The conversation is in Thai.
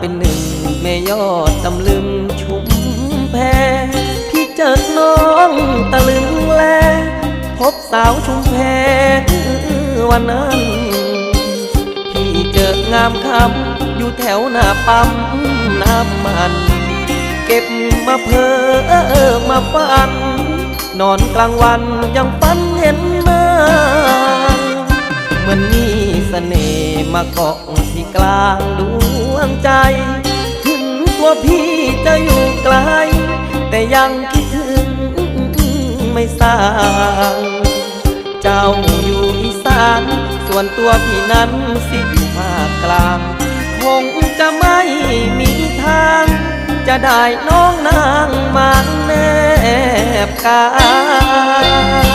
เป็นหนึ่งแม่ยอดตำลึงชุมแพพี่เจอน้องตะลึงแลพบสาวชุมแพวันนั้นพี่เจองามคำอยู่แถวหน้าปั๊มน้ำมันเก็บมาเพอมาฝันนอนกลางวันยังฝันเห็นหน้าเหมือนมีเสน่ห์มาเกาะที่กลางดวงใจถึงตัวพี่จะอยู่ไกลแต่ยังคิดถึงไม่สางเจ้าอยู่อีสานส่วนตัวพี่นั้นสิอยู่ภาคกลางคงจะไม่มีทางจะได้น้องนางมาแนบกาย